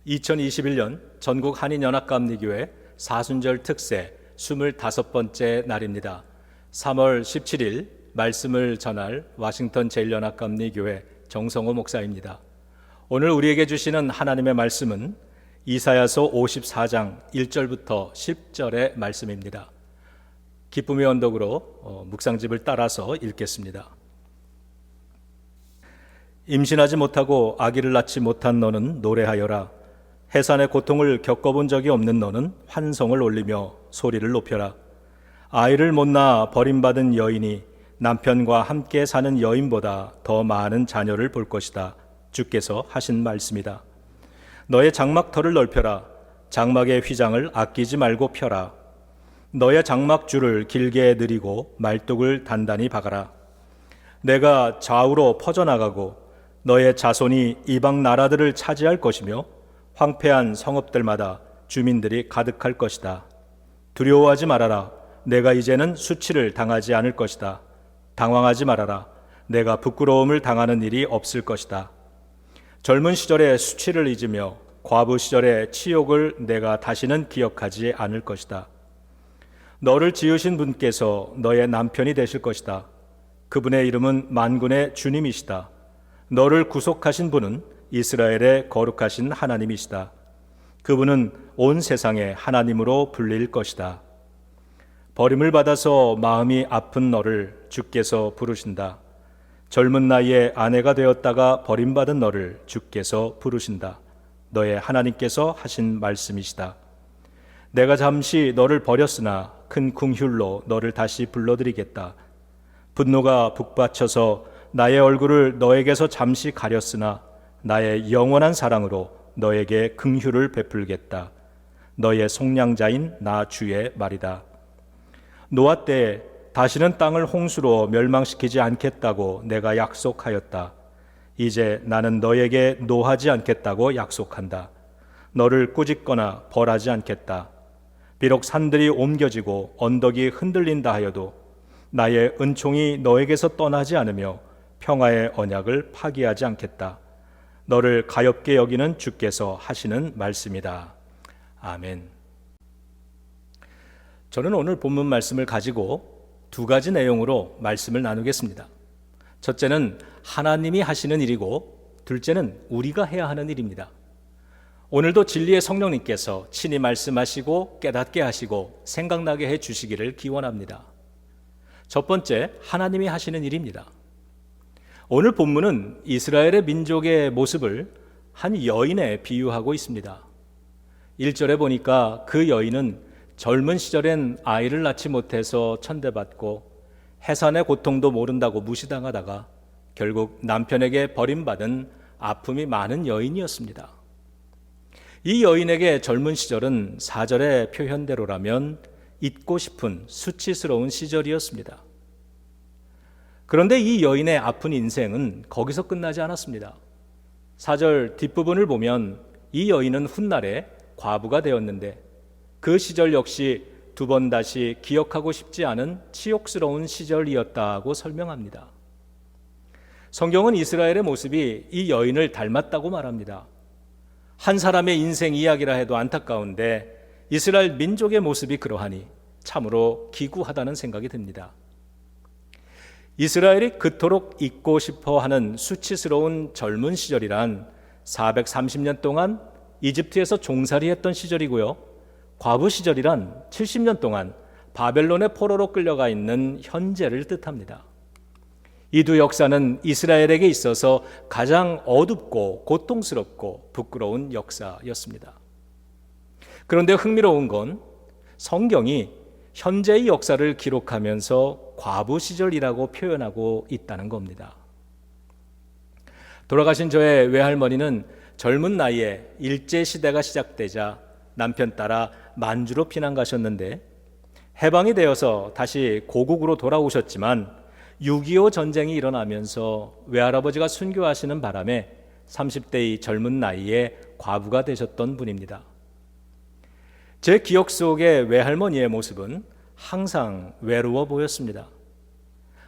2021년 전국 한인연합감리교회 사순절 특세 25번째 날입니다. 3월 17일 말씀을 전할 워싱턴 제1연합감리교회 정성호 목사입니다. 오늘 우리에게 주시는 하나님의 말씀은 이사야서 54장 1절부터 10절의 말씀입니다. 기쁨의 언덕으로 묵상집을 따라서 읽겠습니다. 임신하지 못하고 아기를 낳지 못한 너는 노래하여라. 해산의 고통을 겪어본 적이 없는 너는 환성을 올리며 소리를 높여라. 아이를 못 낳아 버림받은 여인이 남편과 함께 사는 여인보다 더 많은 자녀를 볼 것이다. 주께서 하신 말씀이다. 너의 장막터를 넓혀라. 장막의 휘장을 아끼지 말고 펴라. 너의 장막줄을 길게 늘이고 말뚝을 단단히 박아라. 내가 좌우로 퍼져나가고 너의 자손이 이방 나라들을 차지할 것이며 황폐한 성읍들마다 주민들이 가득할 것이다. 두려워하지 말아라. 내가 이제는 수치를 당하지 않을 것이다. 당황하지 말아라. 내가 부끄러움을 당하는 일이 없을 것이다. 젊은 시절의 수치를 잊으며 과부 시절의 치욕을 내가 다시는 기억하지 않을 것이다. 너를 지으신 분께서 너의 남편이 되실 것이다. 그분의 이름은 만군의 주님이시다. 너를 구속하신 분은 이스라엘의 거룩하신 하나님이시다. 그분은 온 세상의 하나님으로 불릴 것이다. 버림을 받아서 마음이 아픈 너를 주께서 부르신다. 젊은 나이에 아내가 되었다가 버림받은 너를 주께서 부르신다. 너의 하나님께서 하신 말씀이시다. 내가 잠시 너를 버렸으나 큰 긍휼로 너를 다시 불러드리겠다. 분노가 북받쳐서 나의 얼굴을 너에게서 잠시 가렸으나 나의 영원한 사랑으로 너에게 긍휼을 베풀겠다. 너의 속량자인 나 주의 말이다. 노아 때에 다시는 땅을 홍수로 멸망시키지 않겠다고 내가 약속하였다. 이제 나는 너에게 노하지 않겠다고 약속한다. 너를 꾸짖거나 벌하지 않겠다. 비록 산들이 옮겨지고 언덕이 흔들린다 하여도 나의 은총이 너에게서 떠나지 않으며 평화의 언약을 파기하지 않겠다. 너를 가엾게 여기는 주께서 하시는 말씀이다. 아멘. 저는 오늘 본문 말씀을 가지고 두 가지 내용으로 말씀을 나누겠습니다. 첫째는 하나님이 하시는 일이고, 둘째는 우리가 해야 하는 일입니다. 오늘도 진리의 성령님께서 친히 말씀하시고 깨닫게 하시고 생각나게 해 주시기를 기원합니다. 첫 번째, 하나님이 하시는 일입니다. 오늘 본문은 이스라엘의 민족의 모습을 한 여인에 비유하고 있습니다. 1절에 보니까 그 여인은 젊은 시절엔 아이를 낳지 못해서 천대받고 해산의 고통도 모른다고 무시당하다가 결국 남편에게 버림받은 아픔이 많은 여인이었습니다. 이 여인에게 젊은 시절은 4절의 표현대로라면 잊고 싶은 수치스러운 시절이었습니다. 그런데 이 여인의 아픈 인생은 거기서 끝나지 않았습니다. 4절 뒷부분을 보면 이 여인은 훗날에 과부가 되었는데 그 시절 역시 두 번 다시 기억하고 싶지 않은 치욕스러운 시절이었다고 설명합니다. 성경은 이스라엘의 모습이 이 여인을 닮았다고 말합니다. 한 사람의 인생 이야기라 해도 안타까운데 이스라엘 민족의 모습이 그러하니 참으로 기구하다는 생각이 듭니다. 이스라엘이 그토록 잊고 싶어하는 수치스러운 젊은 시절이란 430년 동안 이집트에서 종살이했던 시절이고요. 과부 시절이란 70년 동안 바벨론의 포로로 끌려가 있는 현재를 뜻합니다. 이 두 역사는 이스라엘에게 있어서 가장 어둡고 고통스럽고 부끄러운 역사였습니다. 그런데 흥미로운 건 성경이 현재의 역사를 기록하면서 과부 시절이라고 표현하고 있다는 겁니다. 돌아가신 저의 외할머니는 젊은 나이에 일제시대가 시작되자 남편 따라 만주로 피난 가셨는데 해방이 되어서 다시 고국으로 돌아오셨지만 6.25 전쟁이 일어나면서 외할아버지가 순교하시는 바람에 30대의 젊은 나이에 과부가 되셨던 분입니다. 제 기억 속의 외할머니의 모습은 항상 외로워 보였습니다.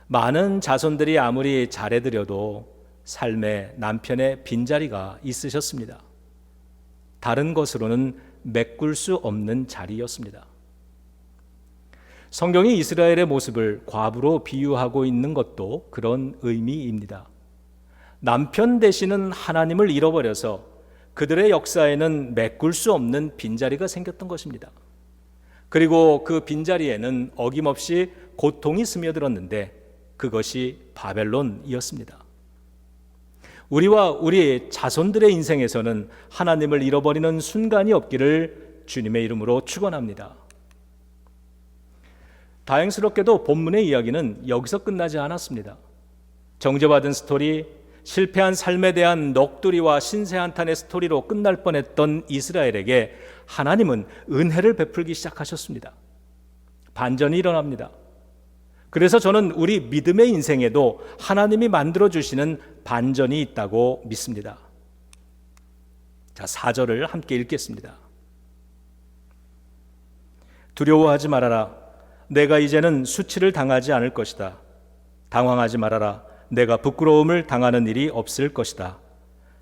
많은 자손들이 아무리 잘해드려도 삶에 남편의 빈자리가 있으셨습니다. 다른 것으로는 메꿀 수 없는 자리였습니다. 성경이 이스라엘의 모습을 과부로 비유하고 있는 것도 그런 의미입니다. 남편 되시는 하나님을 잃어버려서 그들의 역사에는 메꿀 수 없는 빈자리가 생겼던 것입니다. 그리고 그 빈자리에는 어김없이 고통이 스며들었는데 그것이 바벨론이었습니다. 우리와 우리 자손들의 인생에서는 하나님을 잃어버리는 순간이 없기를 주님의 이름으로 축원합니다. 다행스럽게도 본문의 이야기는 여기서 끝나지 않았습니다. 정죄받은 스토리, 실패한 삶에 대한 넋두리와 신세한탄의 스토리로 끝날 뻔했던 이스라엘에게 하나님은 은혜를 베풀기 시작하셨습니다. 반전이 일어납니다. 그래서 저는 우리 믿음의 인생에도 하나님이 만들어주시는 반전이 있다고 믿습니다. 자, 4절을 함께 읽겠습니다. 두려워하지 말아라. 내가 이제는 수치를 당하지 않을 것이다. 당황하지 말아라. 내가 부끄러움을 당하는 일이 없을 것이다.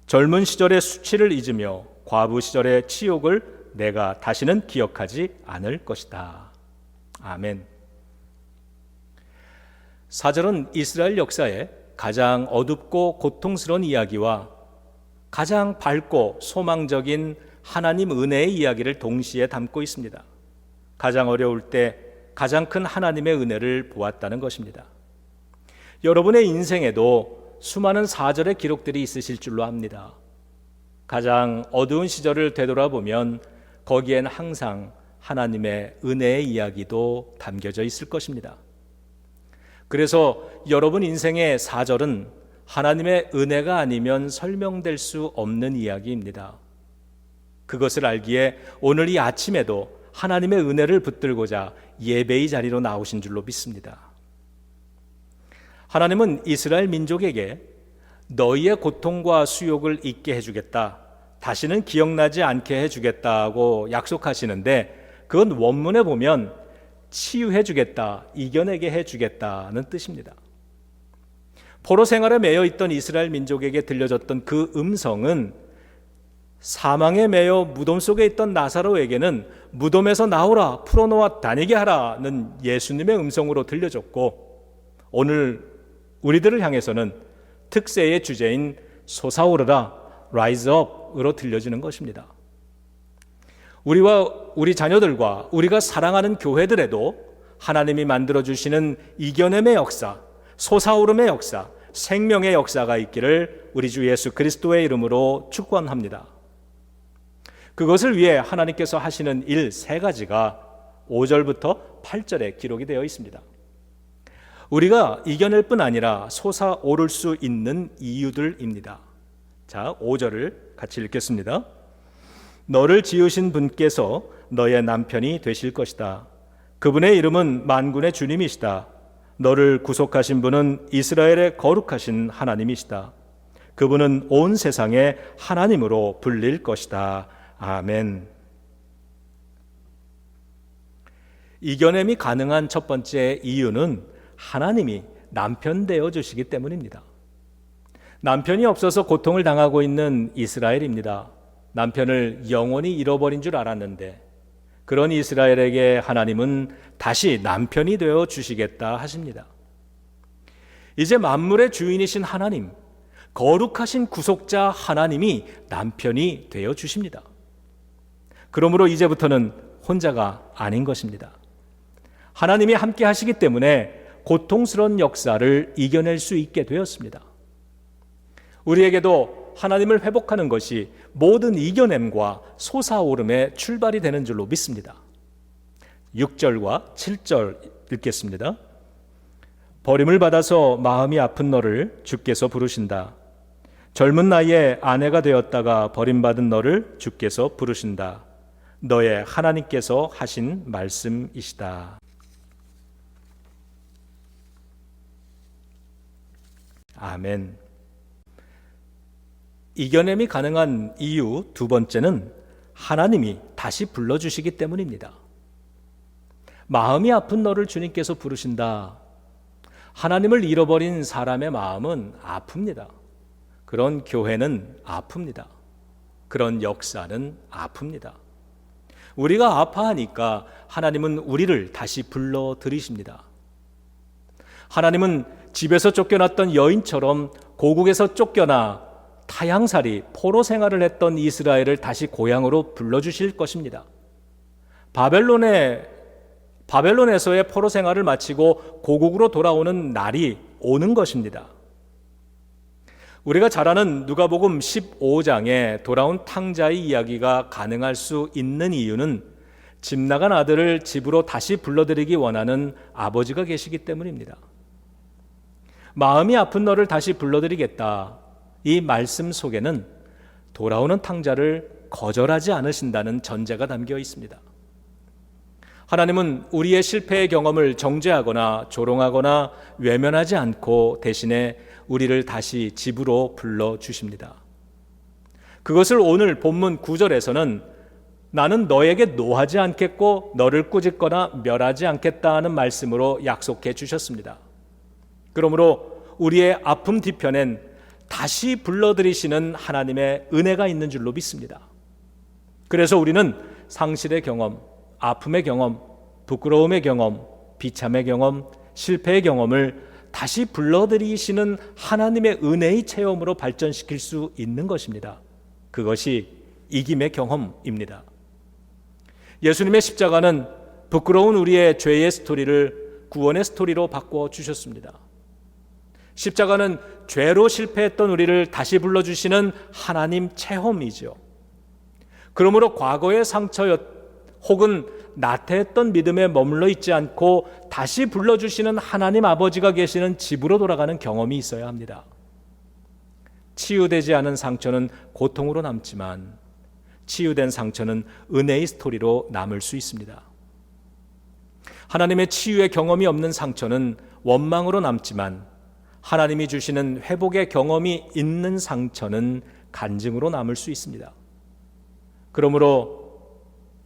젊은 시절의 수치를 잊으며 과부 시절의 치욕을 내가 다시는 기억하지 않을 것이다. 아멘. 4절은 이스라엘 역사의 가장 어둡고 고통스러운 이야기와 가장 밝고 소망적인 하나님 은혜의 이야기를 동시에 담고 있습니다. 가장 어려울 때 가장 큰 하나님의 은혜를 보았다는 것입니다. 여러분의 인생에도 수많은 4절의 기록들이 있으실 줄로 압니다. 가장 어두운 시절을 되돌아보면 거기엔 항상 하나님의 은혜의 이야기도 담겨져 있을 것입니다. 그래서 여러분 인생의 4절은 하나님의 은혜가 아니면 설명될 수 없는 이야기입니다. 그것을 알기에 오늘 이 아침에도 하나님의 은혜를 붙들고자 예배의 자리로 나오신 줄로 믿습니다. 하나님은 이스라엘 민족에게 너희의 고통과 수욕을 잊게 해주겠다, 다시는 기억나지 않게 해주겠다고 약속하시는데 그건 원문에 보면 치유해주겠다, 이겨내게 해주겠다는 뜻입니다. 포로 생활에 매여 있던 이스라엘 민족에게 들려졌던 그 음성은 사망에 매여 무덤 속에 있던 나사로에게는 무덤에서 나오라, 풀어놓아 다니게 하라는 예수님의 음성으로 들려졌고, 오늘 우리들을 향해서는 특세의 주제인 솟아오르라, rise up으로 들려지는 것입니다. 우리와 우리 자녀들과 우리가 사랑하는 교회들에도 하나님이 만들어주시는 이겨냄의 역사, 솟아오름의 역사, 생명의 역사가 있기를 우리 주 예수 그리스도의 이름으로 축원합니다. 그것을 위해 하나님께서 하시는 일 3가지가 5절부터 8절에 기록이 되어 있습니다. 우리가 이겨낼 뿐 아니라 솟아오를 수 있는 이유들입니다. 자, 5절을 같이 읽겠습니다. 너를 지으신 분께서 너의 남편이 되실 것이다. 그분의 이름은 만군의 주님이시다. 너를 구속하신 분은 이스라엘의 거룩하신 하나님이시다. 그분은 온 세상의 하나님으로 불릴 것이다. 아멘. 이겨냄이 가능한 첫 번째 이유는 하나님이 남편 되어 주시기 때문입니다. 남편이 없어서 고통을 당하고 있는 이스라엘입니다. 남편을 영원히 잃어버린 줄 알았는데 그런 이스라엘에게 하나님은 다시 남편이 되어 주시겠다 하십니다. 이제 만물의 주인이신 하나님, 거룩하신 구속자 하나님이 남편이 되어 주십니다. 그러므로 이제부터는 혼자가 아닌 것입니다. 하나님이 함께 하시기 때문에 고통스러운 역사를 이겨낼 수 있게 되었습니다. 우리에게도 하나님을 회복하는 것이 모든 이겨냄과 솟아오름의 출발이 되는 줄로 믿습니다. 6절과 7절 읽겠습니다. 버림을 받아서 마음이 아픈 너를 주께서 부르신다. 젊은 나이에 아내가 되었다가 버림받은 너를 주께서 부르신다. 너의 하나님께서 하신 말씀이시다. 아멘. 이겨냄이 가능한 이유 2번째는 하나님이 다시 불러주시기 때문입니다. 마음이 아픈 너를 주님께서 부르신다. 하나님을 잃어버린 사람의 마음은 아픕니다. 그런 교회는 아픕니다. 그런 역사는 아픕니다. 우리가 아파하니까 하나님은 우리를 다시 불러들이십니다. 하나님은 집에서 쫓겨났던 여인처럼 고국에서 쫓겨나 타향살이 포로 생활을 했던 이스라엘을 다시 고향으로 불러주실 것입니다. 바벨론에서의 포로 생활을 마치고 고국으로 돌아오는 날이 오는 것입니다. 우리가 잘 아는 누가복음 15장에 돌아온 탕자의 이야기가 가능할 수 있는 이유는 집 나간 아들을 집으로 다시 불러들이기 원하는 아버지가 계시기 때문입니다. 마음이 아픈 너를 다시 불러들이겠다. 이 말씀 속에는 돌아오는 탕자를 거절하지 않으신다는 전제가 담겨 있습니다. 하나님은 우리의 실패의 경험을 정죄하거나 조롱하거나 외면하지 않고 대신에 우리를 다시 집으로 불러주십니다. 그것을 오늘 본문 9절에서는 나는 너에게 노하지 않겠고 너를 꾸짖거나 멸하지 않겠다는 말씀으로 약속해 주셨습니다. 그러므로 우리의 아픔 뒤편엔 다시 불러들이시는 하나님의 은혜가 있는 줄로 믿습니다. 그래서 우리는 상실의 경험, 아픔의 경험, 부끄러움의 경험, 비참의 경험, 실패의 경험을 다시 불러들이시는 하나님의 은혜의 체험으로 발전시킬 수 있는 것입니다. 그것이 이김의 경험입니다. 예수님의 십자가는 부끄러운 우리의 죄의 스토리를 구원의 스토리로 바꿔 주셨습니다. 십자가는 죄로 실패했던 우리를 다시 불러주시는 하나님 체험이죠. 그러므로 과거의 상처 혹은 나태했던 믿음에 머물러 있지 않고 다시 불러주시는 하나님 아버지가 계시는 집으로 돌아가는 경험이 있어야 합니다. 치유되지 않은 상처는 고통으로 남지만 치유된 상처는 은혜의 스토리로 남을 수 있습니다. 하나님의 치유의 경험이 없는 상처는 원망으로 남지만 하나님이 주시는 회복의 경험이 있는 상처는 간증으로 남을 수 있습니다. 그러므로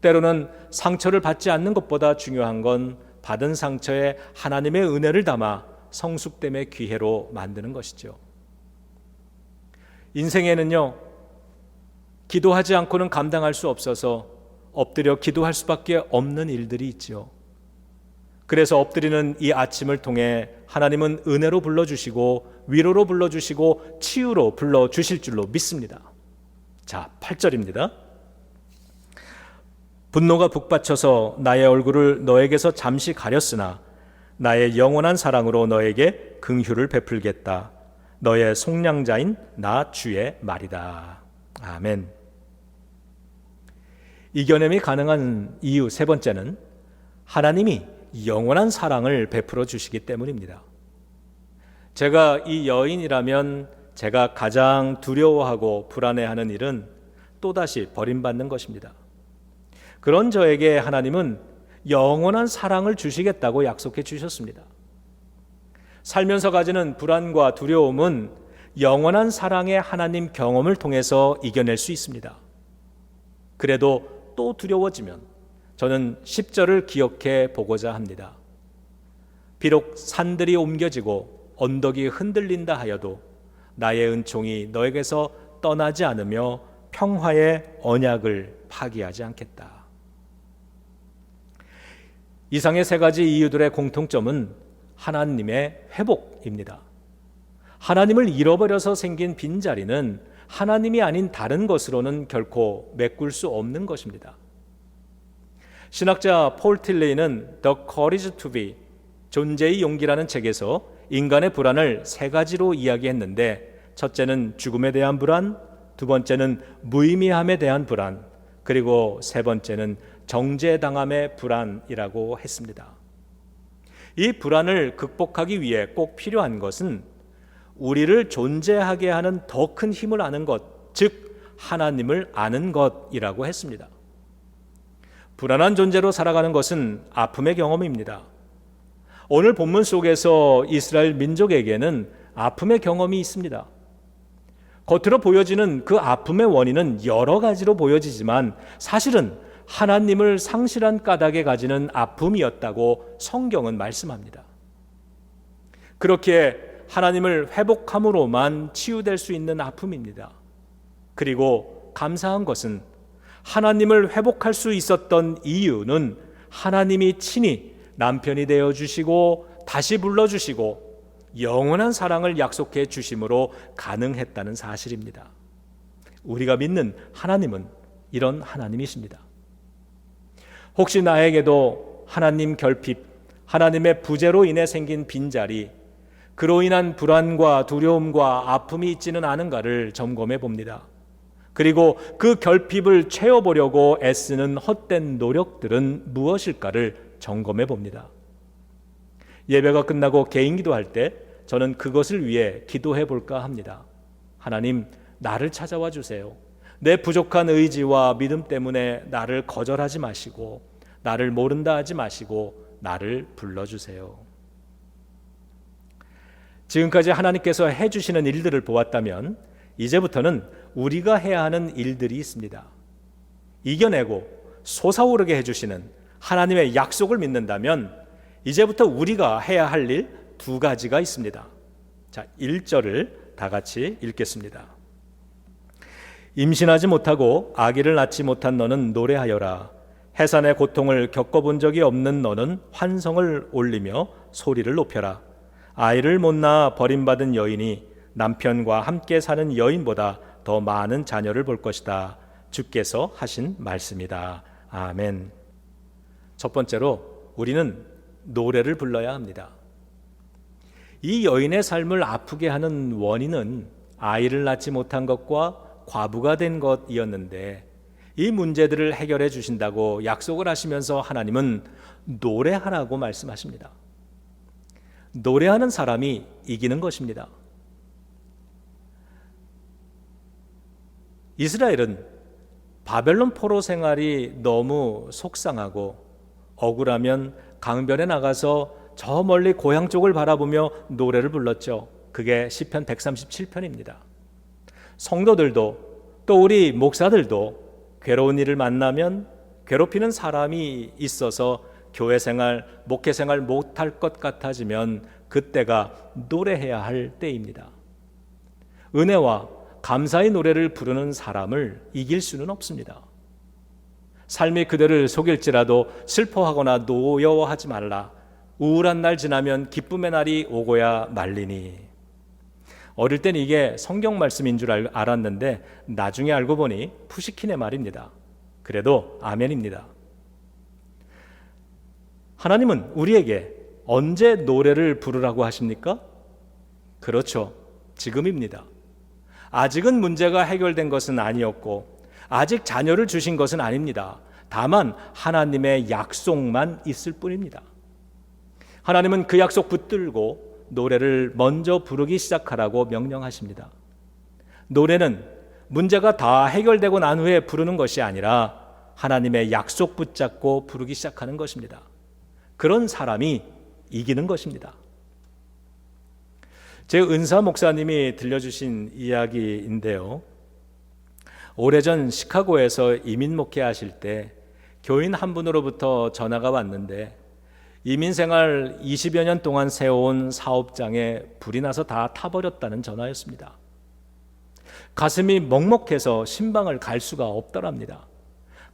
때로는 상처를 받지 않는 것보다 중요한 건 받은 상처에 하나님의 은혜를 담아 성숙됨의 기회로 만드는 것이죠. 인생에는요, 기도하지 않고는 감당할 수 없어서 엎드려 기도할 수밖에 없는 일들이 있죠. 그래서 엎드리는 이 아침을 통해 하나님은 은혜로 불러주시고 위로로 불러주시고 치유로 불러주실 줄로 믿습니다. 자, 8절입니다. 분노가 북받쳐서 나의 얼굴을 너에게서 잠시 가렸으나 나의 영원한 사랑으로 너에게 긍휼을 베풀겠다. 너의 속량자인 나 주의 말이다. 아멘. 이겨냄이 가능한 이유 세 번째는 하나님이 영원한 사랑을 베풀어 주시기 때문입니다. 제가 이 여인이라면 제가 가장 두려워하고 불안해하는 일은 또다시 버림받는 것입니다. 그런 저에게 하나님은 영원한 사랑을 주시겠다고 약속해 주셨습니다. 살면서 가지는 불안과 두려움은 영원한 사랑의 하나님 경험을 통해서 이겨낼 수 있습니다. 그래도 또 두려워지면 저는 10절을 기억해 보고자 합니다. 비록 산들이 옮겨지고 언덕이 흔들린다 하여도 나의 은총이 너에게서 떠나지 않으며 평화의 언약을 파기하지 않겠다. 이상의 세 가지 이유들의 공통점은 하나님의 회복입니다. 하나님을 잃어버려서 생긴 빈자리는 하나님이 아닌 다른 것으로는 결코 메꿀 수 없는 것입니다. 신학자 폴 틸레이는 The Courage to Be, 존재의 용기라는 책에서 인간의 불안을 세 가지로 이야기했는데 첫째는 죽음에 대한 불안, 두 번째는 무의미함에 대한 불안, 그리고 세 번째는 정죄당함의 불안이라고 했습니다. 이 불안을 극복하기 위해 꼭 필요한 것은 우리를 존재하게 하는 더 큰 힘을 아는 것, 즉 하나님을 아는 것이라고 했습니다. 불안한 존재로 살아가는 것은 아픔의 경험입니다. 오늘 본문 속에서 이스라엘 민족에게는 아픔의 경험이 있습니다. 겉으로 보여지는 그 아픔의 원인은 여러 가지로 보여지지만 사실은 하나님을 상실한 까닭에 가지는 아픔이었다고 성경은 말씀합니다. 그렇게 하나님을 회복함으로만 치유될 수 있는 아픔입니다. 그리고 감사한 것은 하나님을 회복할 수 있었던 이유는 하나님이 친히 남편이 되어 주시고 다시 불러주시고 영원한 사랑을 약속해 주심으로 가능했다는 사실입니다. 우리가 믿는 하나님은 이런 하나님이십니다. 혹시 나에게도 하나님 결핍, 하나님의 부재로 인해 생긴 빈자리, 그로 인한 불안과 두려움과 아픔이 있지는 않은가를 점검해 봅니다. 그리고 그 결핍을 채워보려고 애쓰는 헛된 노력들은 무엇일까를 점검해 봅니다. 예배가 끝나고 개인 기도할 때 저는 그것을 위해 기도해 볼까 합니다. 하나님, 나를 찾아와 주세요. 내 부족한 의지와 믿음 때문에 나를 거절하지 마시고 나를 모른다 하지 마시고 나를 불러주세요. 지금까지 하나님께서 해주시는 일들을 보았다면 이제부터는 우리가 해야 하는 일들이 있습니다. 이겨내고 솟아오르게 해주시는 하나님의 약속을 믿는다면 이제부터 우리가 해야 할 일 두 가지가 있습니다. 자, 1절을 다 같이 읽겠습니다. 임신하지 못하고 아기를 낳지 못한 너는 노래하여라. 해산의 고통을 겪어본 적이 없는 너는 환성을 올리며 소리를 높여라. 아이를 못 낳아 버림받은 여인이 남편과 함께 사는 여인보다 더 많은 자녀를 볼 것이다. 주께서 하신 말씀이다. 아멘. 첫 번째로 우리는 노래를 불러야 합니다. 이 여인의 삶을 아프게 하는 원인은 아이를 낳지 못한 것과 과부가 된 것이었는데 이 문제들을 해결해 주신다고 약속을 하시면서 하나님은 노래하라고 말씀하십니다. 노래하는 사람이 이기는 것입니다. 이스라엘은 바벨론 포로 생활이 너무 속상하고 억울하면 강변에 나가서 저 멀리 고향 쪽을 바라보며 노래를 불렀죠. 그게 시편 137편입니다. 성도들도 또 우리 목사들도 괴로운 일을 만나면 괴롭히는 사람이 있어서 교회 생활, 목회 생활 못할 것 같아지면 그때가 노래해야 할 때입니다. 은혜와 감사의 노래를 부르는 사람을 이길 수는 없습니다. 삶이 그들을 속일지라도 슬퍼하거나 노여워하지 말라. 우울한 날 지나면 기쁨의 날이 오고야 말리니. 어릴 땐 이게 성경 말씀인 줄 알았는데 나중에 알고 보니 푸시킨의 말입니다. 그래도 아멘입니다. 하나님은 우리에게 언제 노래를 부르라고 하십니까? 그렇죠. 지금입니다. 아직은 문제가 해결된 것은 아니었고 아직 자녀를 주신 것은 아닙니다. 다만 하나님의 약속만 있을 뿐입니다. 하나님은 그 약속 붙들고 노래를 먼저 부르기 시작하라고 명령하십니다. 노래는 문제가 다 해결되고 난 후에 부르는 것이 아니라 하나님의 약속 붙잡고 부르기 시작하는 것입니다. 그런 사람이 이기는 것입니다. 제 은사 목사님이 들려주신 이야기인데요. 오래전 시카고에서 이민 목회하실 때 교인 한 분으로부터 전화가 왔는데 이민생활 20여 년 동안 세워온 사업장에 불이 나서 다 타버렸다는 전화였습니다. 가슴이 먹먹해서 신방을 갈 수가 없더랍니다.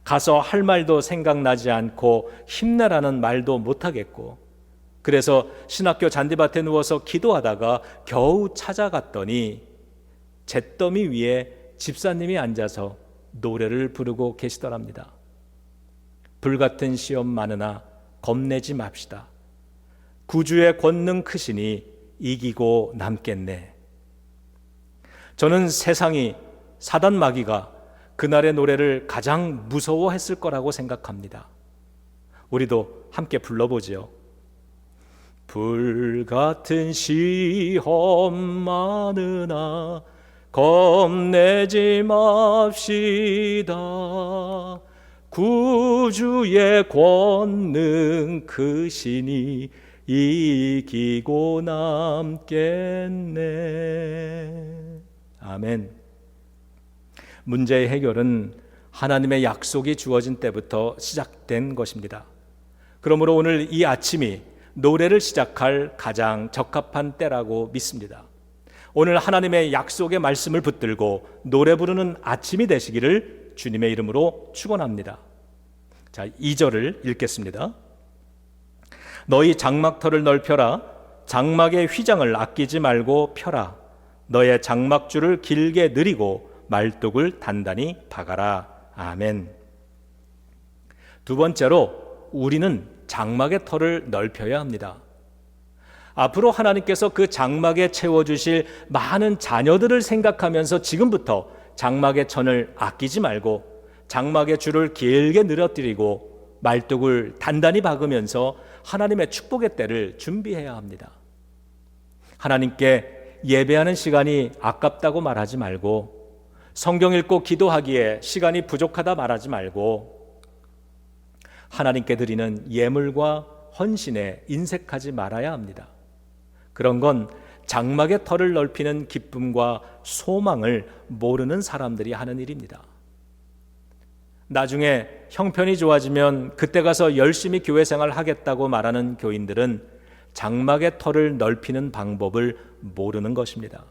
가서 할 말도 생각나지 않고 힘내라는 말도 못하겠고 그래서 신학교 잔디밭에 누워서 기도하다가 겨우 찾아갔더니 잿더미 위에 집사님이 앉아서 노래를 부르고 계시더랍니다. 불같은 시험 많으나 겁내지 맙시다. 구주의 권능 크시니 이기고 남겠네. 저는 세상이 사단 마귀가 그날의 노래를 가장 무서워했을 거라고 생각합니다. 우리도 함께 불러보지요. 불같은 시험 많으나 겁내지 맙시다. 구주의 권능 크시니 이기고 남겠네. 아멘. 문제의 해결은 하나님의 약속이 주어진 때부터 시작된 것입니다. 그러므로 오늘 이 아침이 노래를 시작할 가장 적합한 때라고 믿습니다. 오늘 하나님의 약속의 말씀을 붙들고 노래 부르는 아침이 되시기를 주님의 이름으로 축원합니다. 자, 2절을 읽겠습니다. 너희 장막터를 넓혀라. 장막의 휘장을 아끼지 말고 펴라. 너의 장막줄을 길게 늘이고 말뚝을 단단히 박아라. 아멘. 두 번째로 우리는 장막의 터를 넓혀야 합니다. 앞으로 하나님께서 그 장막에 채워주실 많은 자녀들을 생각하면서 지금부터 장막의 천을 아끼지 말고 장막의 줄을 길게 늘어뜨리고 말뚝을 단단히 박으면서 하나님의 축복의 때를 준비해야 합니다. 하나님께 예배하는 시간이 아깝다고 말하지 말고 성경 읽고 기도하기에 시간이 부족하다 말하지 말고 하나님께 드리는 예물과 헌신에 인색하지 말아야 합니다. 그런 건 장막의 터를 넓히는 기쁨과 소망을 모르는 사람들이 하는 일입니다. 나중에 형편이 좋아지면 그때 가서 열심히 교회 생활 하겠다고 말하는 교인들은 장막의 터를 넓히는 방법을 모르는 것입니다.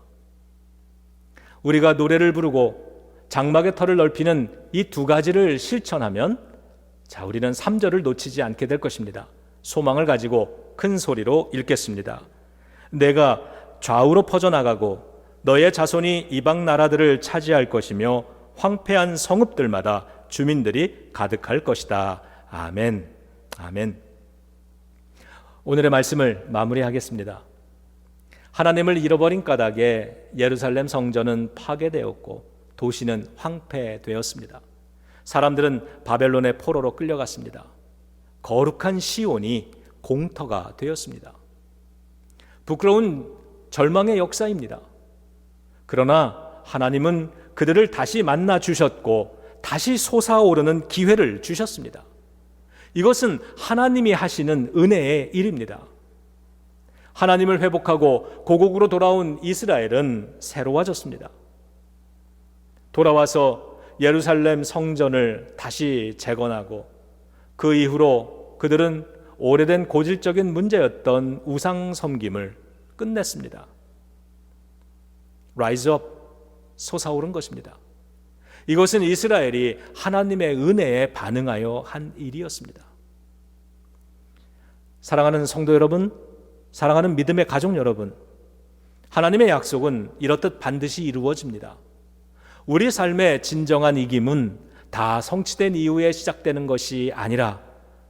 우리가 노래를 부르고 장막의 터를 넓히는 이 두 가지를 실천하면 자, 우리는 3절을 놓치지 않게 될 것입니다. 소망을 가지고 큰 소리로 읽겠습니다. 내가 좌우로 퍼져나가고 너의 자손이 이방 나라들을 차지할 것이며 황폐한 성읍들마다 주민들이 가득할 것이다. 아멘. 아멘. 오늘의 말씀을 마무리하겠습니다. 하나님을 잃어버린 까닭에 예루살렘 성전은 파괴되었고 도시는 황폐되었습니다. 사람들은 바벨론의 포로로 끌려갔습니다. 거룩한 시온이 공터가 되었습니다. 부끄러운 절망의 역사입니다. 그러나 하나님은 그들을 다시 만나 주셨고 다시 솟아오르는 기회를 주셨습니다. 이것은 하나님이 하시는 은혜의 일입니다. 하나님을 회복하고 고국으로 돌아온 이스라엘은 새로워졌습니다. 돌아와서 예루살렘 성전을 다시 재건하고 그 이후로 그들은 오래된 고질적인 문제였던 우상 섬김을 끝냈습니다. Rise up, 솟아오른 것입니다. 이것은 이스라엘이 하나님의 은혜에 반응하여 한 일이었습니다. 사랑하는 성도 여러분, 사랑하는 믿음의 가족 여러분, 하나님의 약속은 이렇듯 반드시 이루어집니다. 우리 삶의 진정한 이김은 다 성취된 이후에 시작되는 것이 아니라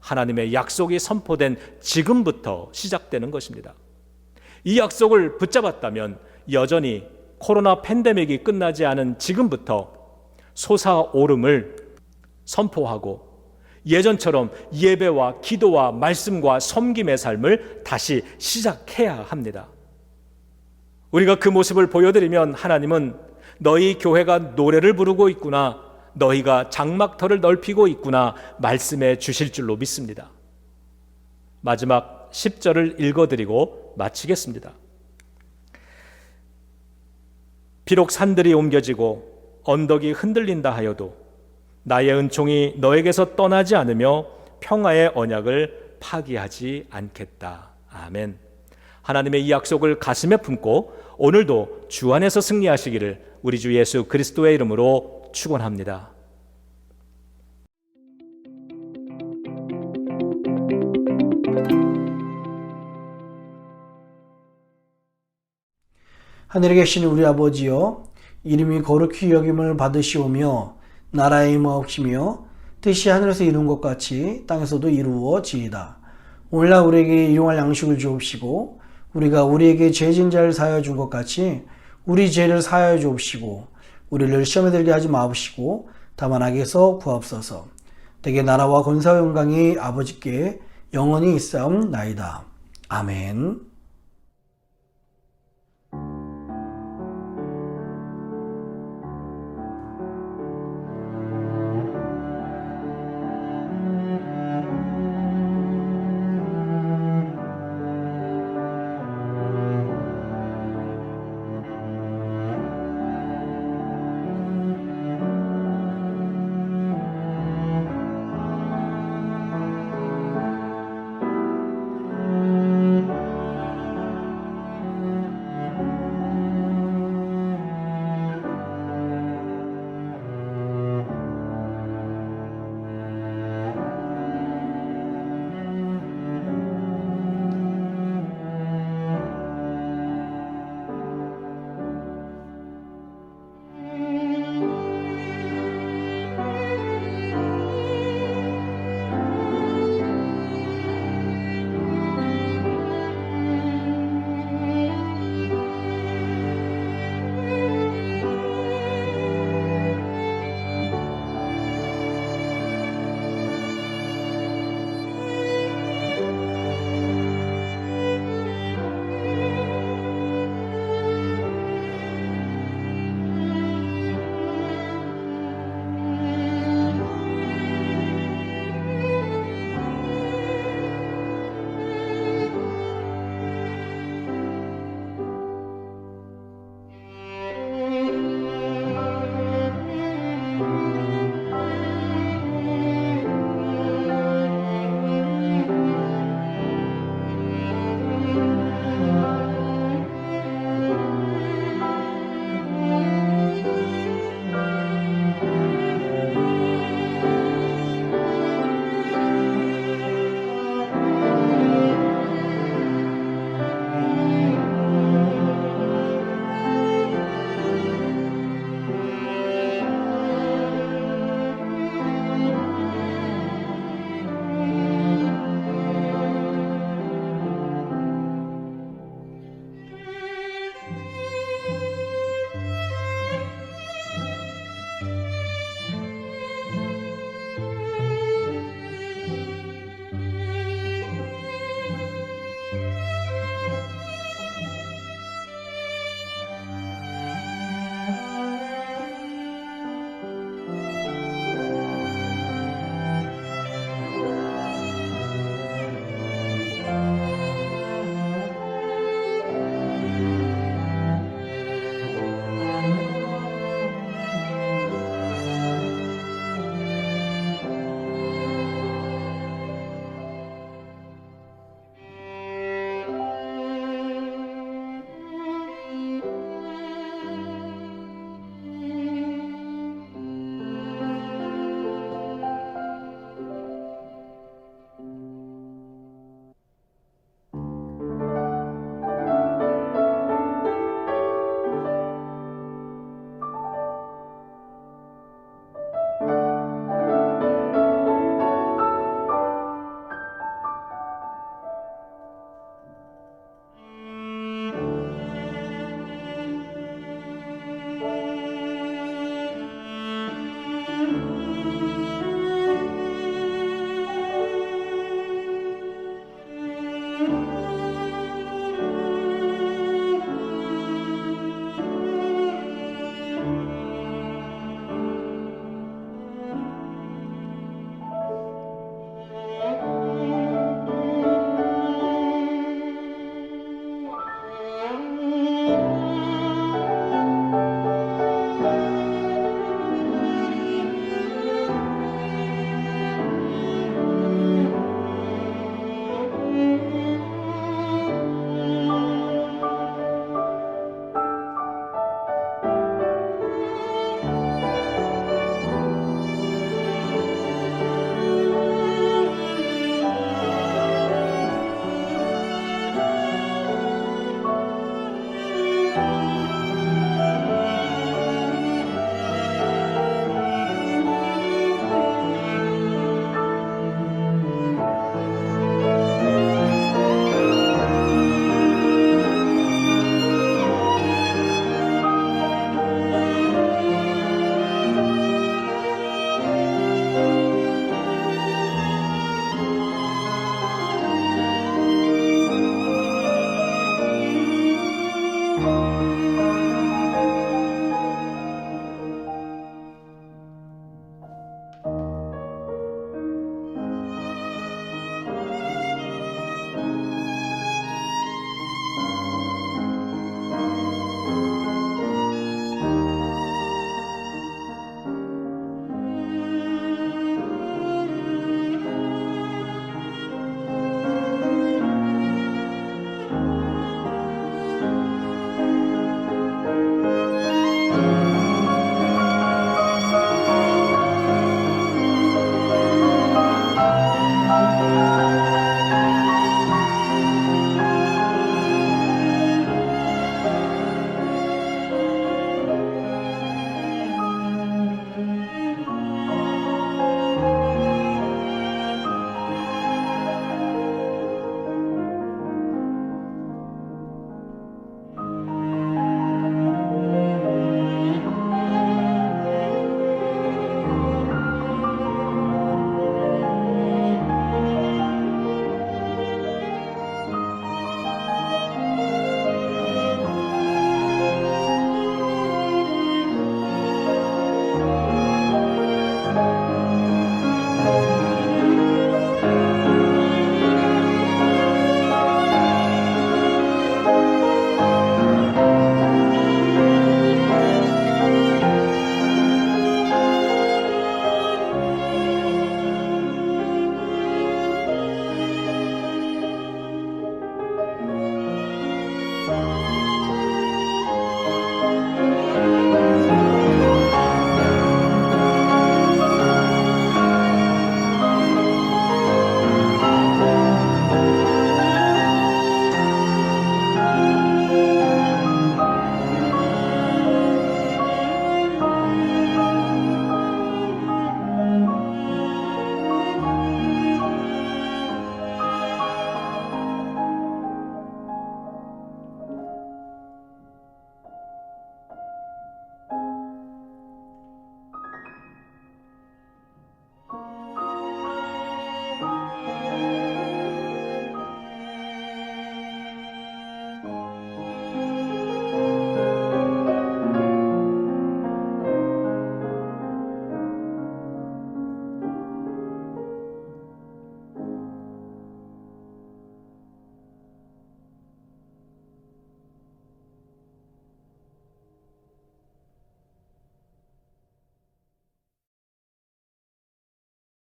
하나님의 약속이 선포된 지금부터 시작되는 것입니다. 이 약속을 붙잡았다면 여전히 코로나 팬데믹이 끝나지 않은 지금부터 솟아오름을 선포하고 예전처럼 예배와 기도와 말씀과 섬김의 삶을 다시 시작해야 합니다. 우리가 그 모습을 보여드리면 하나님은 너희 교회가 노래를 부르고 있구나, 너희가 장막터를 넓히고 있구나 말씀해 주실 줄로 믿습니다. 마지막 10절을 읽어드리고 마치겠습니다. 비록 산들이 옮겨지고 언덕이 흔들린다 하여도 나의 은총이 너에게서 떠나지 않으며 평화의 언약을 파기하지 않겠다. 아멘. 하나님의 이 약속을 가슴에 품고 오늘도 주 안에서 승리하시기를 우리 주 예수 그리스도의 이름으로 축원합니다. 하늘에 계신 우리 아버지여, 이름이 거룩히 여김을 받으시오며 나라의 임하옵시며 뜻이 하늘에서 이룬 것 같이 땅에서도 이루어지이다. 오늘날 우리에게 일용할 양식을 주옵시고 우리가 우리에게 죄진 자를 사하여 준 것 같이 우리 죄를 사하여 주옵시고 우리를 시험에 들게 하지 마옵시고 다만 악에서 구하옵소서. 대개 나라와 권세와 영광이 아버지께 영원히 있사옵나이다. 아멘.